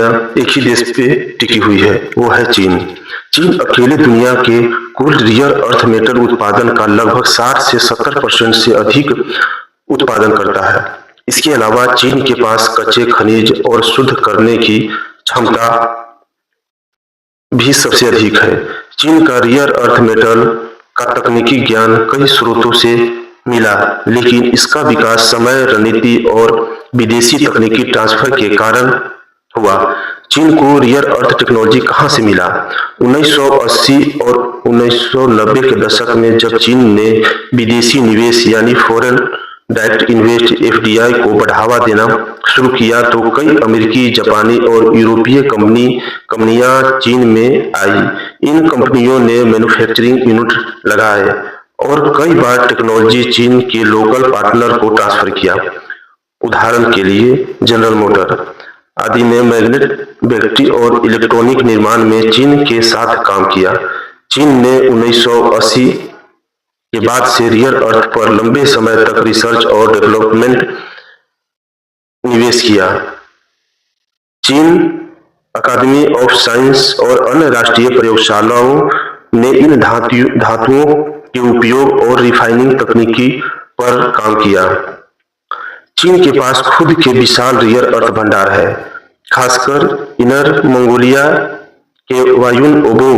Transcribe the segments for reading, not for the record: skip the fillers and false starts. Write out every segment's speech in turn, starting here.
एक ही देश पे टिकी हुई है, वो है चीन। चीन अकेले दुनिया के कुल रियर अर्थ मेटल उत्पादन का लगभग 60 से 70% से अधिक उत्पादन करता है। इसके अलावा चीन के पास कच्चे खनिज और शुद्ध करने की क्षमता भी सबसे अधिक है। चीन का रियर अर्थ मेटल का तकनीकी ज्ञान कई स्रोतों से मिला, लेकिन इसका विकास समय, रणनीति और विदेशी तकनीकी ट्रांसफर के कारण हुआ। चीन को रियर अर्थ टेक्नोलॉजी कहां से मिला? 1980 और 1990 के दशक में जब चीन ने विदेशी निवेश यानी फॉरेन डायरेक्ट इन्वेस्ट (एफडीआई) को बढ़ावा देना शुरू किया तो कई अमेरिकी, जापानी और यूरोपीय कंपनियां चीन में आई। इन कंपनियों ने मैन्युफैक्चरिंग यूनिट लगाए और कई बार टेक्नोलॉजी चीन के लोकल पार्टनर को ट्रांसफर किया। उदाहरण के लिए जनरल मोटर आदि ने मैग्नेट, बैटरी और इलेक्ट्रॉनिक निर्माण में चीन के साथ काम किया। चीन ने 1980 के बाद से रियर अर्थ पर लंबे समय तक रिसर्च और डेवलपमेंट निवेश किया। चीन अकादमी ऑफ साइंस और अन्य राष्ट्रीय प्रयोगशालाओं ने इन धातुओं के उपयोग और रिफाइनिंग तकनीकी पर काम किया। चीन के पास खुद के विशाल रियर अर्थ भंडार है, खासकर इनर मंगोलिया के वायुन ओबो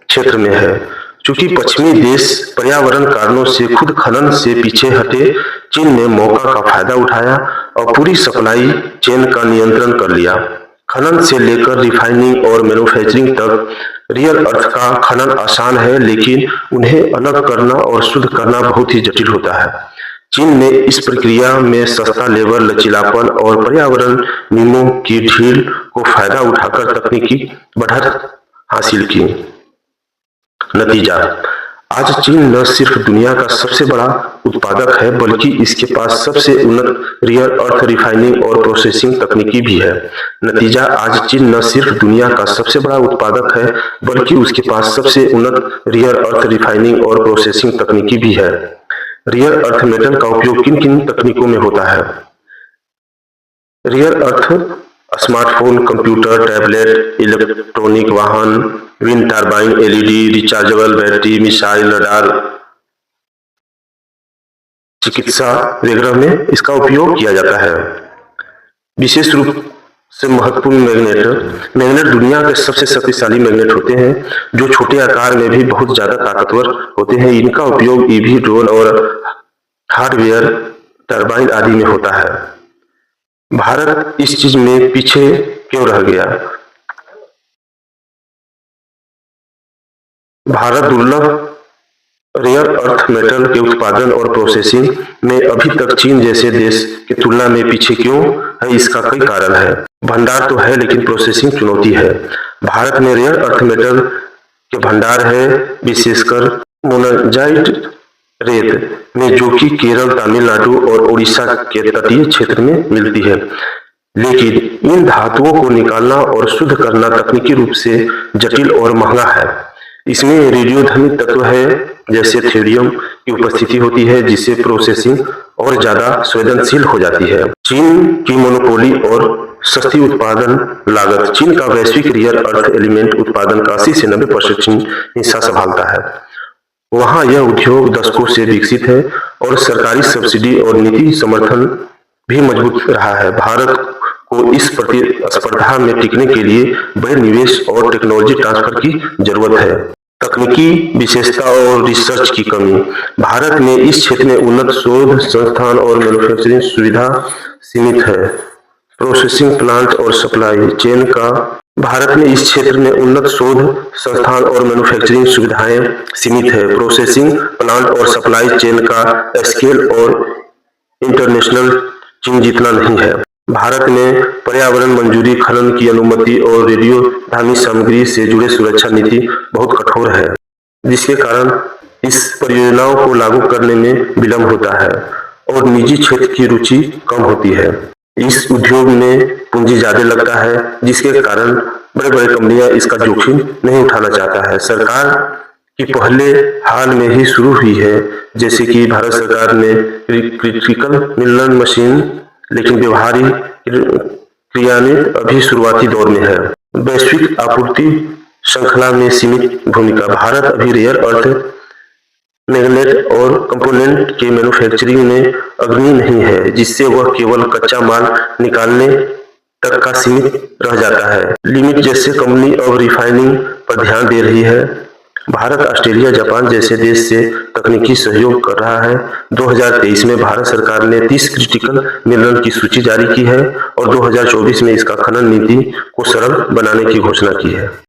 क्षेत्र में है। चूंकि पश्चिमी देश पर्यावरण कारणों से खुद खनन से पीछे हटे, चीन ने मौका का फायदा उठाया और पूरी सप्लाई चेन का नियंत्रण कर लिया। खनन से लेकर रिफाइनिंग और मैन्युफैक्चरिंग तक रियर अर्थ का खनन आसान है, लेकिन उन्हें अलग करना और शुद्ध करना बहुत ही जटिल होता है। चीन ने इस प्रक्रिया में सस्ता लेबर, लचीलापन और पर्यावरण नियमों की ढील को फायदा उठाकर तकनीकी बढ़त हासिल की। नतीजा, आज चीन न सिर्फ दुनिया का सबसे बड़ा उत्पादक है, बल्कि इसके पास सबसे उन्नत रियर अर्थ रिफाइनिंग और प्रोसेसिंग तकनीकी भी है। नतीजा, आज चीन न सिर्फ दुनिया का सबसे बड़ा उत्पादक है, बल्कि उसके पास सबसे उन्नत रियर अर्थ रिफाइनिंग और प्रोसेसिंग तकनीकी भी है। रियर अर्थ मेटल का उपयोग किन किन तकनीकों में होता है? रियर अर्थ स्मार्टफोन, कंप्यूटर, टैबलेट, इलेक्ट्रॉनिक वाहन, wind turbine, LED, rechargeable battery, missile, radar, चिकित्सा वगैरह में इसका उपयोग किया जाता है। विशेष रूप से महत्वपूर्ण मैग्नेट दुनिया के सबसे शक्तिशाली मैग्नेट होते हैं, जो छोटे आकार में भी बहुत ज्यादा ताकतवर होते हैं। इनका उपयोग ईवी, ड्रोन और हार्डवेयर, टर्बाइन आदि में होता है। भारत इस चीज में पीछे क्यों रह गया? भारत दुर्लभ रेयर अर्थ मेटल के उत्पादन और प्रोसेसिंग में अभी तक चीन जैसे देश की तुलना में पीछे क्यों है? इसका कई कारण है। भंडार तो है, लेकिन प्रोसेसिंग चुनौती है। भारत में रेयर अर्थ मेटल के भंडार है, विशेषकर मोनाजाइट रेत में, जो कि केरल, तमिलनाडु और उड़ीसा के तटीय क्षेत्र में मिलती है। लेकिन इन धातुओं को निकालना और शुद्ध करना तकनीकी रूप से जटिल और महंगा है। इसमें रेडियोधर्मी तत्व है जैसे थोरियम की उपस्थिति होती है, जिससे प्रोसेसिंग और ज्यादा संवेदनशील हो जाती है। चीन की मोनोपोली और सस्ती उत्पादन लागत। चीन का वैश्विक रियर अर्थ एलिमेंट उत्पादन का 80 से 90% हिस्सा संभालता है। वहां यह उद्योग दशकों से विकसित है और सरकारी सब्सिडी और नीति समर्थन भी मजबूत रहा है। भारत को इस प्रतिस्पर्धा में टिकने के लिए बड़े निवेश और टेक्नोलॉजी ट्रांसफर की जरूरत है। तकनीकी विशेषता और रिसर्च की कमी। भारत में इस क्षेत्र में उन्नत शोध संस्थान और मैन्युफैक्चरिंग सुविधा सीमित है। प्रोसेसिंग प्लांट और सप्लाई चेन का। भारत में इस क्षेत्र में उन्नत शोध संस्थान और मैन्युफैक्चरिंग सुविधाएं सीमित है। प्रोसेसिंग प्लांट और सप्लाई चेन का स्केल और इंटरनेशनल चीन जितना नहीं है। भारत में पर्यावरण मंजूरी, खनन की अनुमति और रेडियोधर्मी सामग्री से जुड़े सुरक्षा नीति बहुत कठोर है, जिसके कारण इस परियोजनाओं को लागू करने में विलंब होता है और निजी क्षेत्र की रुचि कम होती है। इस उद्योग में पूंजी ज्यादा लगता है, जिसके कारण बड़े बड़े कंपनियां इसका जोखिम नहीं उठाना चाहता है। सरकार की पहले हाल में ही शुरू हुई है, जैसे कि भारत सरकार ने क्रिटिकल मिनरल मशीन, लेकिन व्यवहारिक क्रियान्वित अभी शुरुआती दौर में है। वैश्विक आपूर्ति श्रृंखला में सीमित भूमिका। भारत अभी रेयर अर्थ मैग्नेट और कंपोनेंट के मैन्युफैक्चरिंग में अग्रणी नहीं है, जिससे वह केवल कच्चा माल निकालने तक का सीमित रह जाता है। लिमिट जैसे कंपनी अब रिफाइनिंग पर ध्यान दे रही है। भारत ऑस्ट्रेलिया जापान जैसे देश से तकनीकी सहयोग कर रहा है। 2023 में भारत सरकार ने 30 क्रिटिकल मिनरल की सूची जारी की है और 2024 में इसका खनन नीति को सरल बनाने की घोषणा की है।